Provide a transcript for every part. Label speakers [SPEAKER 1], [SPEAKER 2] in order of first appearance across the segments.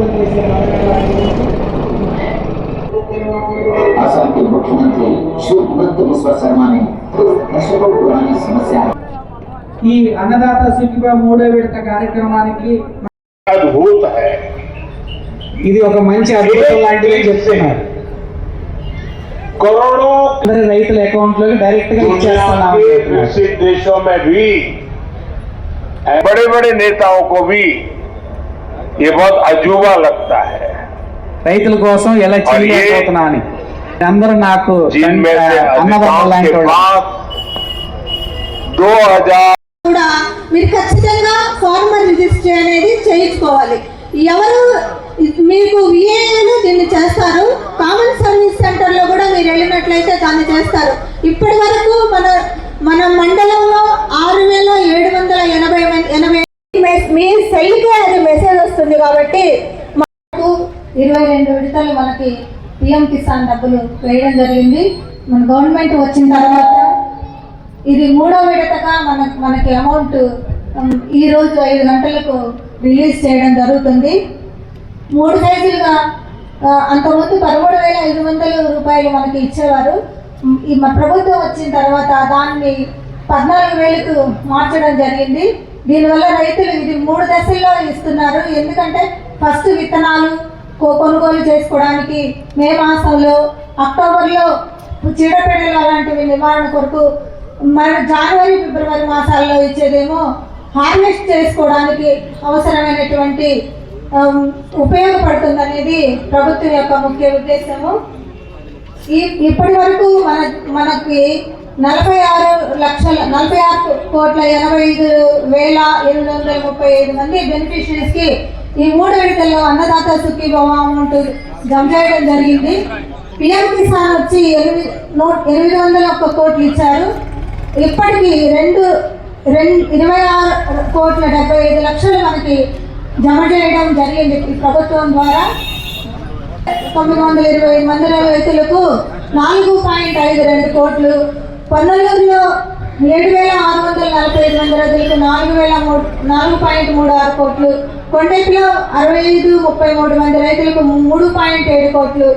[SPEAKER 1] ప్రభుత్వం చేసే
[SPEAKER 2] असम के मुख्यमंत्री श्री हिमंत बिस्वा शर्मा ने दशकों पुरानी समस्या
[SPEAKER 1] ఈ అన్నదాత సుఖీభవ మూడో విడత కార్యక్రమానికి
[SPEAKER 3] अद्भुत है,
[SPEAKER 1] ఇది ఒక మంచి అద్భుతం లాంటిది అని చెప్తున్నారు.
[SPEAKER 3] करोड़ों
[SPEAKER 1] అందరి రైతుల అకౌంట్ లోకి డైరెక్ట్ గా ఇచ్చేస్తున్నాం.
[SPEAKER 3] विकसित देशों में भी बड़े बड़े नेताओं को भी ये बहुत अजूबा लगता है।
[SPEAKER 1] రైతుల కోసం ఎలా చేయలేకపోతున్నా అని అందరూ నాకు అన్నదాత లాంటి వాళ్ళు.
[SPEAKER 3] 2000
[SPEAKER 4] కూడా మీరు ఖచ్చితంగా ఫార్మర్ రిజిస్ట్రీ అనేది చేయించుకోవాలి. ఎవరు మీకు విఏఏలు దీన్ని చేస్తారు, కామన్ సర్వీస్ సెంటర్లో కూడా మీరు వెళ్ళినట్లయితే దాన్ని చేస్తారు. ఇప్పటి వరకు మన మండలంలో 6780 మీ సెల్కే అది మెసేజ్ వస్తుంది. కాబట్టి మనకు 22 విడతలు మనకి పిఎం కిసాన్ డబ్బులు వేయడం జరిగింది. మన గవర్నమెంట్ వచ్చిన తర్వాత ఇది మూడో విడతగా మనకి అమౌంట్ ఈరోజు 5 గంటలకు రిలీజ్ చేయడం జరుగుతుంది. 3 సైజులుగా అంతకుముందు 13,500 రూపాయలు మనకి ఇచ్చేవారు. ఈ మన ప్రభుత్వం వచ్చిన తర్వాత దాన్ని 14,000కు మార్చడం జరిగింది. దీనివల్ల రైతులు ఇది 3 దశల్లో ఇస్తున్నారు. ఎందుకంటే ఫస్ట్ విత్తనాలు కొనుగోలు చేసుకోవడానికి మే మాసంలో, అక్టోబర్లో చీడపీడలు అలాంటివి నివారణ కొరకు, మన జనవరి ఫిబ్రవరి మాసాల్లో ఇచ్చేదేమో హార్వెస్ట్ చేసుకోవడానికి అవసరమైనటువంటి ఉపయోగపడుతుందనేది ప్రభుత్వం యొక్క ముఖ్య ఉద్దేశము. ఇప్పటి వరకు మనకి 46,85,835 మంది బెనిఫిషరీస్కి ఈ 3 విడతల్లో అన్నదాత సుఖీభవ అమౌంట్ జమ చేయడం జరిగింది. పిఎం కిసాన్ వచ్చి 801 కోట్లు ఇచ్చారు. ఇప్పటికీ 26,75,00,000 మనకి జమ చేయడం జరిగింది ఈ ప్రభుత్వం ద్వారా. 925 మంది రైతులకు 4.52 కోట్లు, పొన్నలూరులో 7,645 మంది రైతులకు 4,436 కోట్లు, కొండెపిలో 6533 మంది రైతులకు 3.7 కోట్లు,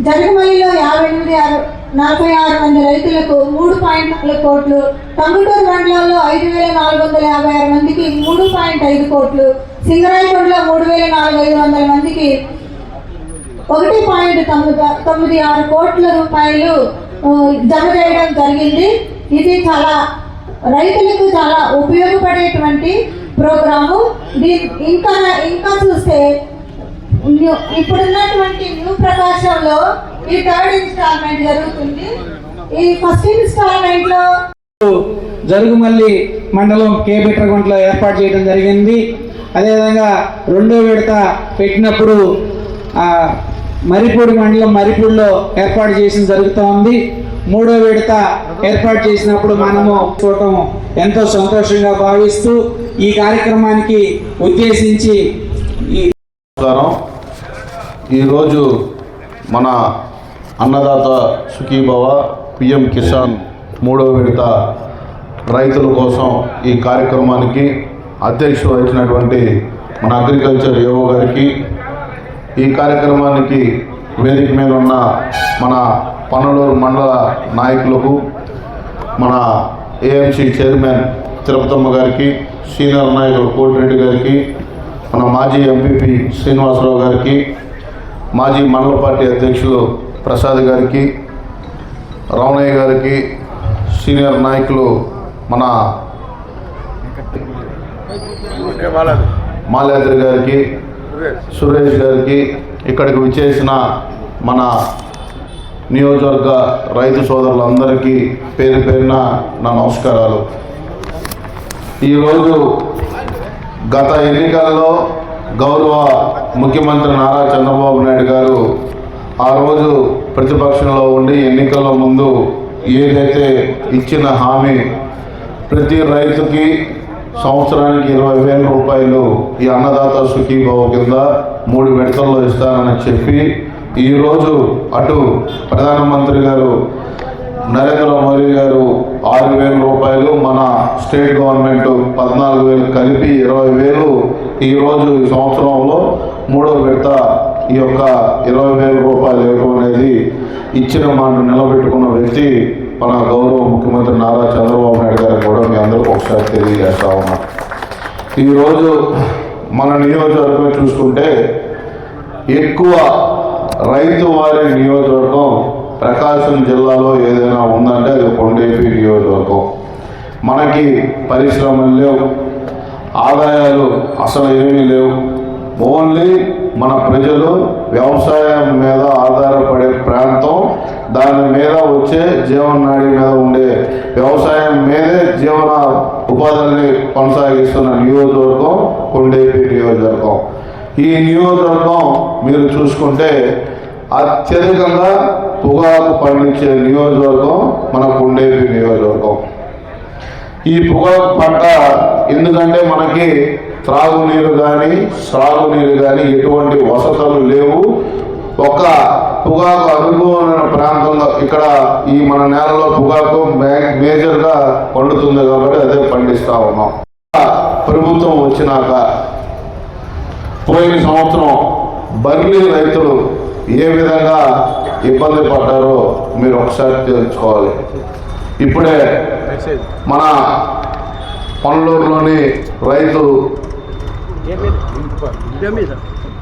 [SPEAKER 4] జరుగుమల్లిలో 46 మంది రైతులకు 3.4 కోట్లు, టంగుటూరు మండలంలో 5,456 మందికి 3.5 కోట్లు, సింగరాయకొండలో 3,4500 మందికి 1.96 కోట్ల రూపాయలు జమ చేయడం జరిగింది. ఇది చాలా రైతులకు చాలా ఉపయోగపడేటువంటి ప్రోగ్రాము. ఇంకా చూస్తే ఇప్పుడున్నటువంటి న్యూ ప్రకాశంలో ఈ 3rd ఇన్స్టాల్మెంట్ జరుగుతుంది. ఈ ఫస్ట్ ఇన్స్టాల్మెంట్ లో
[SPEAKER 1] జరుగుమల్లి మండలం కేబిట్రగుంటలో ఏర్పాటు చేయడం జరిగింది. అదేవిధంగా 2వ విడత పెట్టినప్పుడు మరిపూడి మండలం మరిపూడిలో ఏర్పాటు చేసిన జరుగుతోంది. 3వ విడత ఏర్పాటు చేసినప్పుడు మనము చూడటం ఎంతో సంతోషంగా భావిస్తూ ఈ కార్యక్రమానికి ఉద్దేశించి
[SPEAKER 5] ఈరోజు మన అన్నదాత సుఖీభవ పిఎం కిసాన్ 3వ విడత రైతుల కోసం ఈ కార్యక్రమానికి అధ్యక్షుడు వహించినటువంటి మన అగ్రికల్చర్ యువ గారికి, ఈ కార్యక్రమానికి వేదిక మీద ఉన్న మన పనలూరు మండల నాయకులకు, మన ఏఎంసీ చైర్మన్ తిరుపతమ్మ గారికి, సీనియర్ నాయకుడు కోటిరెడ్డి గారికి, మన మాజీ ఎంపీపీ శ్రీనివాసరావు గారికి, మాజీ మండల పార్టీ అధ్యక్షులు ప్రసాద్ గారికి, రమణయ్య గారికి, సీనియర్ నాయకులు మన మాల్యాద్రి గారికి, సురేష్ గారికి, ఇక్కడికి విచ్చేసిన మన నియోజకవర్గ రైతు సోదరులందరికీ పేరు పేరున నా నమస్కారాలు. ఈరోజు గత ఎన్నికల్లో గౌరవ ముఖ్యమంత్రి నారా చంద్రబాబు నాయుడు గారు ఆ రోజు ప్రతిపక్షంలో ఉండి ఎన్నికల ముందు ఏదైతే ఇచ్చిన హామీ ప్రతి రైతుకి సంవత్సరానికి 20,000 రూపాయలు ఈ అన్నదాత సుఖీభవ కింద 3 విడతల్లో ఇస్తానని చెప్పి ఈరోజు అటు ప్రధానమంత్రి గారు నరేంద్ర మోదీ గారు 6,000 రూపాయలు, మన స్టేట్ గవర్నమెంట్ 14,000 కలిపి 20,000 ఈరోజు ఈ సంవత్సరంలో 3వ విడత ఈ యొక్క 20,000 రూపాయలు ఇవ్వడం అనేది ఇచ్చిన మాట నిలబెట్టుకున్న వ్యక్తి మన గౌరవ ముఖ్యమంత్రి నారా చంద్రబాబు నాయుడు గారు కూడా మీ అందరికీ ఒకసారి తెలియజేస్తా ఉన్నాం. ఈరోజు మన నియోజకవర్గం చూసుకుంటే ఎక్కువ రైతు వారి నియోజకవర్గం ప్రకాశం జిల్లాలో ఏదైనా ఉందంటే అది కొండేపి నియోజకవర్గం. మనకి పరిశ్రమలు లేవు, ఆదాయాలు అసలు ఏమీ లేవు. ఓన్లీ మన ప్రజలు వ్యవసాయం మీద ఆధారపడే ప్రాంతం, దాని మీద వచ్చే జీవనాడి మీద ఉండే వ్యవసాయం మీదే జీవన ఉపాధిని కొనసాగిస్తున్న నియోజకవర్గం కొండేపి నియోజకవర్గం. ఈ నియోజకవర్గం మీరు చూసుకుంటే అత్యధికంగా పొగాకు పండించే నియోజకవర్గం మన కొండేపి నియోజకవర్గం. ఈ పొగాకు పంట ఎందుకంటే మనకి త్రాగునీరు కానీ సాగునీరు కానీ ఎటువంటి వసతులు లేవు. ఒక పొగాకు అనుకూలమైన ప్రాంతంలో ఇక్కడ ఈ మన నేలలో పొగాకు మేజర్గా పండుతుంది కాబట్టి అదే పండిస్తూ ఉన్నాం. ప్రభుత్వం వచ్చినాక పోయిన సంవత్సరం బర్లీ రైతులు ఏ విధంగా ఇబ్బంది పడ్డారో మీరు ఒకసారి తెలుసుకోవాలి. ఇప్పుడే మన పనలూరులోని రైతు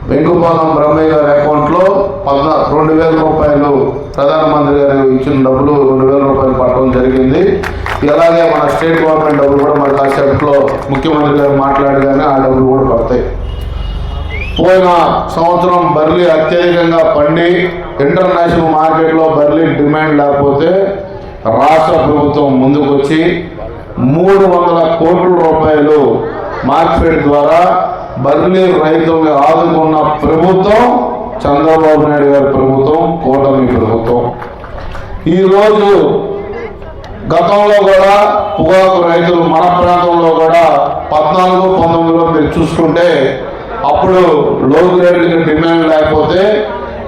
[SPEAKER 5] వెంకుపాలెం బ్రహ్మయ్య గారి అకౌంట్లో 2,000 రూపాయలు ప్రధానమంత్రి గారు ఇచ్చిన డబ్బులు 2,000 రూపాయలు పడటం జరిగింది. అలాగే మన స్టేట్ గవర్నమెంట్ డబ్బులు కూడా మన కాసేపట్లో ముఖ్యమంత్రి గారు మాట్లాడగానే ఆ డబ్బులు కూడా పడతాయి. పోయిన సంవత్సరం బర్లీ అత్యధికంగా పండి ఇంటర్నేషనల్ మార్కెట్లో బర్లీ డిమాండ్ లేకపోతే రాష్ట్ర ప్రభుత్వం ముందుకొచ్చి 300 కోట్ల రూపాయలు మార్కెట్ ద్వారా బర్లీ రైతుల్ని ఆదుకున్న ప్రభుత్వం చంద్రబాబు నాయుడు గారి ప్రభుత్వం, కూటమి ప్రభుత్వం. ఈరోజు గతంలో కూడా పొగాకు రైతులు మన ప్రాంతంలో కూడా 14-19లో మీరు చూసుకుంటే అప్పుడు లో గ్రేడ్కి డిమాండ్ లేకపోతే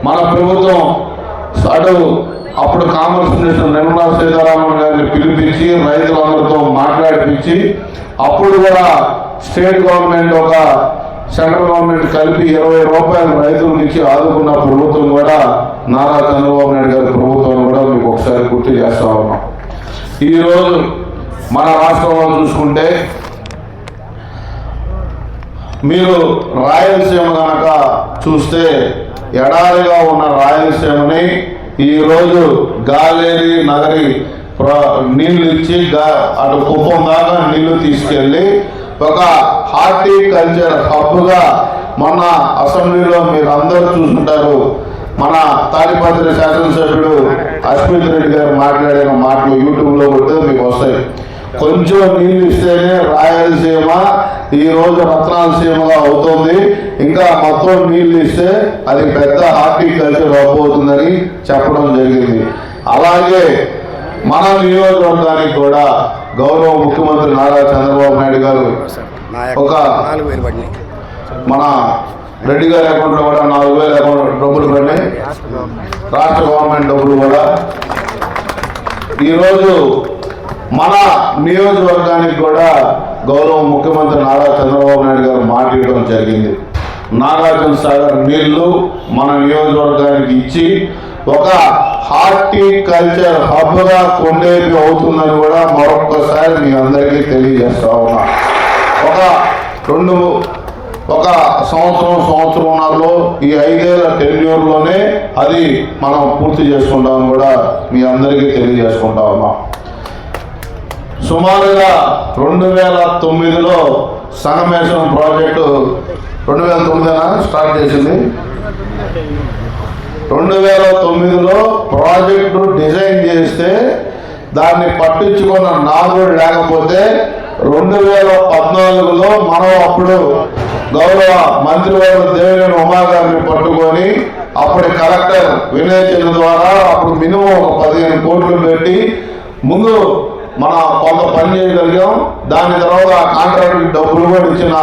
[SPEAKER 5] మన ప్రభుత్వం అప్పుడు కామర్స్ మినిస్టర్ నిర్మలా సీతారామన్ గారిని పిలిపించి రైతులందరితో మాట్లాడిపించి అప్పుడు కూడా స్టేట్ గవర్నమెంట్ ఒక సెంట్రల్ గవర్నమెంట్ కలిపి 20 రూపాయలు రైతులకు ఇచ్చి ఆదుకున్న ప్రభుత్వం కూడా నారా చంద్రబాబు నాయుడు గారి ప్రభుత్వం కూడా మీకు ఒకసారి గుర్తు చేస్తా ఉన్నాం. ఈరోజు మన రాష్ట్రంలో చూసుకుంటే మీరు రాయలసీమ కనుక చూస్తే ఎడారిగా ఉన్న రాయలసీమని ఈరోజు గాలేరి నగరి నీళ్లు ఇచ్చి అటు కుప్పం దాకా నీళ్లు తీసుకెళ్ళి ఒక హార్టికల్చర్ హబ్గా మొన్న అసెంబ్లీలో మీరు అందరూ చూసుంటారు. మన తాడిపత్రి శాసనసభ్యుడు అశ్విత్ రెడ్డి గారు మాట్లాడిన మాటలు యూట్యూబ్లో కొడితే మీకు వస్తాయి. కొంచెం నీళ్ళు ఇస్తేనే రాయలసీమ ఈరోజు రత్నాలసీమగా అవుతుంది, ఇంకా మొత్తం నీళ్ళు ఇస్తే అది పెద్ద హార్టికల్చర్ అవుతుందని చెప్పడం జరిగింది. అలాగే మన నియోజకవర్గానికి కూడా గౌరవ ముఖ్యమంత్రి నారా చంద్రబాబు నాయుడు గారు ఒక మన రెడ్డి గారి అకౌంట్లో కూడా 4,000 అకౌంట్ డబ్బులు పడినాయి, రాష్ట్ర గవర్నమెంట్ డబ్బులు కూడా. ఈరోజు మన నియోజకవర్గానికి కూడా గౌరవ ముఖ్యమంత్రి నారా చంద్రబాబు నాయుడు గారు మాట్లాడడం జరిగింది. నాగార్జున సాగర్ నీళ్లు మన నియోజకవర్గానికి ఇచ్చి ఒక హార్టికల్చర్ హబ్గా కొండేపి అవుతుందని కూడా మరొక్కసారి మీ అందరికీ తెలియజేస్తా ఉన్నా. ఒక సంవత్సరంన్నరలో ఈ 5 ఏళ్ల టెన్యూర్లోనే అది మనం పూర్తి చేసుకుంటామని కూడా మీ అందరికీ తెలియజేసుకుంటా ఉన్నాం. సుమారుగా 2009లో సంగమేశ్వరం ప్రాజెక్టు 2009 స్టార్ట్ చేసింది. 2009లో ప్రాజెక్టు డిజైన్ చేస్తే దాన్ని పట్టించుకున్న నాగుడు లేకపోతే 2014లో మనం అప్పుడు గౌరవ మంత్రివర్గ దేవినేని ఉమా గారిని పట్టుకొని అప్పటి కలెక్టర్ వినయ్ చంద్ర ద్వారా అప్పుడు మినిమం 15 కోట్లు పెట్టి ముందు మనం కొంత పని చేయగలిగాం. దాని తర్వాత కాంట్రాక్ట్ డబ్బులు కూడా ఇచ్చిన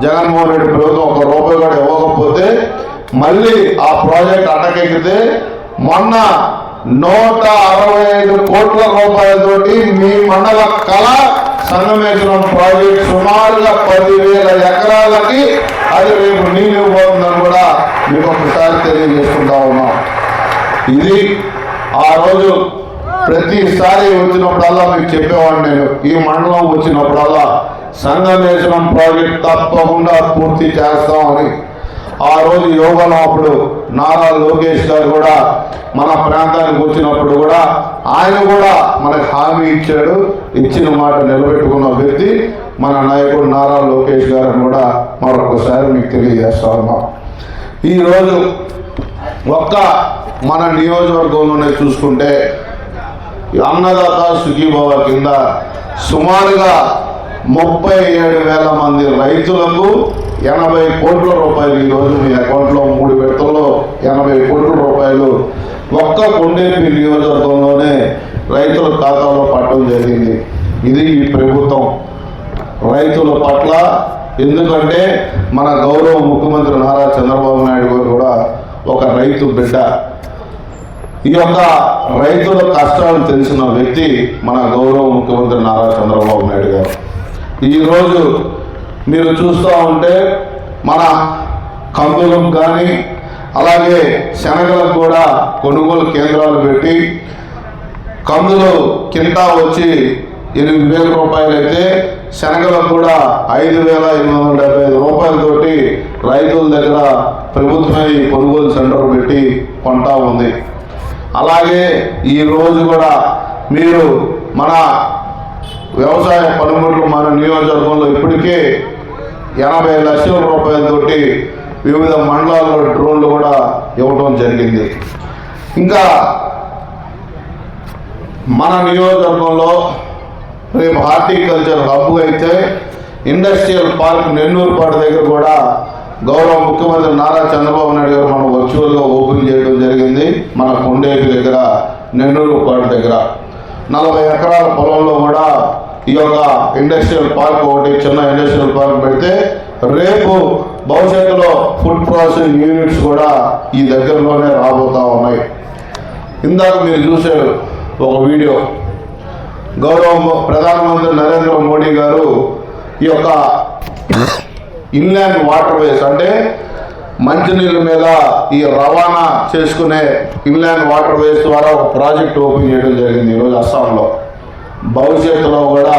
[SPEAKER 5] జగన్మోహన్ రెడ్డి ప్రభుత్వం 1 రూపాయి కూడా ఇవ్వకపోతే మళ్ళీ ఆ ప్రాజెక్ట్ అటకెక్కితే మొన్న 165 కోట్ల రూపాయలతోటి మీ మండల కళ సంగమేశ్వరం ప్రాజెక్ట్ సుమారుగా 10,000 ఎకరాలకి అది రేపు నీళ్ళు ఇవ్వబోతుందని కూడా మీకు ఒకసారి తెలియజేసుకుంటా ఉన్నాం. ఇది ఆ రోజు ప్రతిసారి వచ్చినప్పుడల్లా మీకు చెప్పేవాడిని నేను, ఈ మండలం వచ్చినప్పుడల్లా సంగమేశ్వరం ప్రాజెక్ట్ తప్పకుండా పూర్తి చేస్తామని. ఆ రోజు యోగంలో అప్పుడు నారా లోకేష్ గారు కూడా మన ప్రాంతానికి వచ్చినప్పుడు కూడా ఆయన కూడా మనకు హామీ ఇచ్చాడు. ఇచ్చిన మాట నిలబెట్టుకున్న వ్యక్తి మన నాయకుడు నారా లోకేష్ గారు అని కూడా మరొకసారి మీకు తెలియజేస్తా ఉన్నాం. ఈరోజు ఒక్క మన నియోజకవర్గంలోనే చూసుకుంటే అన్నదాత సుఖీభవ కింద సుమారుగా 37,000 మంది రైతులకు 80 కోట్ల రూపాయలు ఈరోజు మీ అకౌంట్లో 3 విడతల్లో 80 కోట్ల రూపాయలు ఒక్క కొండేపి నియోజకవర్గంలోనే రైతుల ఖాతాలో పట్టడం జరిగింది. ఇది ఈ ప్రభుత్వం రైతుల పట్ల. ఎందుకంటే మన గౌరవ ముఖ్యమంత్రి నారా చంద్రబాబు నాయుడు గారు కూడా ఒక రైతు బిడ్డ. ఈ యొక్క రైతుల కష్టాలు తెలిసిన వ్యక్తి మన గౌరవ ముఖ్యమంత్రి నారా చంద్రబాబు నాయుడు గారు. ఈరోజు మీరు చూస్తూ ఉంటే మన కందులకు కానీ అలాగే శనగలకు కూడా కొనుగోలు కేంద్రాలు పెట్టి కందులు కింటా వచ్చి 8,000 రూపాయలు అయితే శనగలకు కూడా 5,875 రూపాయలతోటి రైతుల దగ్గర ప్రభుత్వమే ఈ కొనుగోలు సెంటర్ పెట్టి కొంటా ఉంది. అలాగే ఈరోజు కూడా మీరు మన వ్యవసాయ పనిముట్లు మన నియోజకవర్గంలో ఇప్పటికే 80 లక్షల రూపాయలతోటి వివిధ మండలాల్లో డ్రోన్లు కూడా ఇవ్వడం జరిగింది. ఇంకా మన నియోజకవర్గంలో రేపు హార్టికల్చర్ హబ్ అయితే ఇండస్ట్రియల్ పార్క్ నెల్లూరుపాడు దగ్గర కూడా గౌరవ ముఖ్యమంత్రి నారా చంద్రబాబు నాయుడు గారు మనం వర్చువల్గా ఓపెన్ చేయడం జరిగింది. మన కొండేపి దగ్గర నెల్లూరుపాడు దగ్గర 40 ఎకరాల పొలంలో కూడా ఈ యొక్క ఇండస్ట్రియల్ పార్క్ ఒకటి చిన్న ఇండస్ట్రియల్ పార్క్ పెడితే రేపు భవిష్యత్తులో ఫుడ్ ప్రాసెసింగ్ యూనిట్స్ కూడా ఈ దగ్గరలోనే రాబోతూ ఉన్నాయి. ఇందాక మీరు చూశారు ఒక వీడియో, గౌరవ ప్రధానమంత్రి నరేంద్ర మోడీ గారు ఈ యొక్క ఇన్లాండ్ వాటర్ వేస్ అంటే మంచినీళ్ళ మీద ఈ రవాణా చేసుకునే ఇన్లాండ్ వాటర్ వేస్ ద్వారా ఒక ప్రాజెక్ట్ ఓపెన్ చేయడం జరిగింది ఈరోజు అస్సాంలో. భవిష్యత్తులో కూడా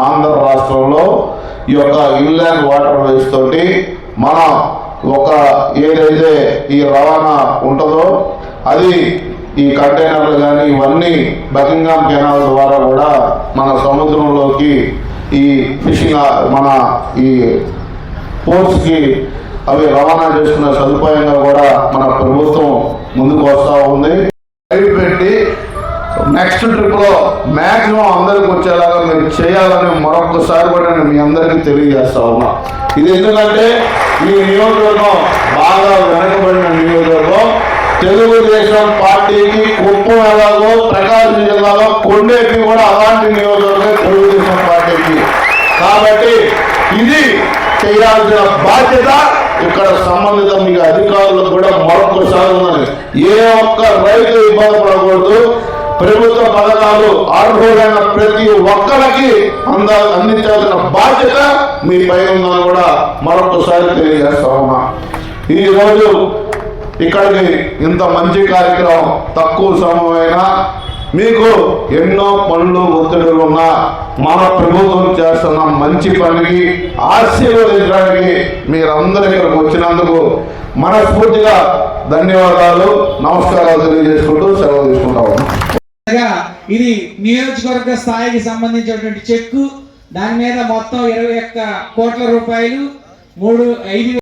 [SPEAKER 5] ఆంధ్ర రాష్ట్రంలో ఈ యొక్క ఇన్లాండ్ వాటర్ వేస్ తోటి మనం ఒక ఏదైతే ఈ రవాణా ఉంటుందో అది ఈ కంటైనర్లు కానీ ఇవన్నీ బకింగ్హామ్ కెనాల్ ద్వారా కూడా మన సముద్రంలోకి ఈ ఫిషింగ్ మన ఈ పోర్ట్స్కి అవి రవాణా చేసుకునే సదుపాయంగా కూడా మన ప్రభుత్వం ముందుకు వస్తూ ఉంది. పెట్టి నెక్స్ట్ ట్రిప్లో మ్యాక్సిమం అందరికి వచ్చేలాగా మీరు చేయాలని మరొకసారి కూడా నేను మీ అందరికీ తెలియజేస్తా ఉన్నా. ఇది ఎందుకంటే ఈ నియోజకవర్గం బాగా వెనకబడిన నియోజకవర్గం. తెలుగుదేశం పార్టీకి కుప్పం ఎలాగో ప్రకాశం జిల్లాలో కొండేపి కూడా అలాంటి నియోజకవర్గం తెలుగుదేశం పార్టీకి. కాబట్టి ఇది చేయాల్సిన బాధ్యత ఇక్కడ సంబంధిత మీ అధికారులకు కూడా మరొకసారి ఉన్నది. ఏ ఒక్క రైతు ఇబ్బంది పడకూడదు. ప్రభుత్వ పథకాలు అర్హులైన ప్రతి ఒక్కరికి అందించాల్సిన బాధ్యత మీ పై ఉందని కూడా మరొకసారి తెలియజేస్తా ఉన్నా. ఈరోజు ఇక్కడికి ఇంత మంచి కార్యక్రమం తక్కువ సమయమైనా మీకు ఎన్నో పనులు ఒత్తిడులు ఉన్నా మన ప్రభుత్వం చేస్తున్న మంచి పనికి ఆశీర్వదించడానికి మీరందరూ ఇక్కడికి వచ్చినందుకు మనస్ఫూర్తిగా ధన్యవాదాలు, నమస్కారాలు తెలియజేసుకుంటూ సెలవు తీసుకుంటాము.
[SPEAKER 1] ఇది నియోజకవర్గ స్థాయికి సంబంధించినటువంటి చెక్కు. దాని మీద మొత్తం 21 కోట్ల రూపాయలు 5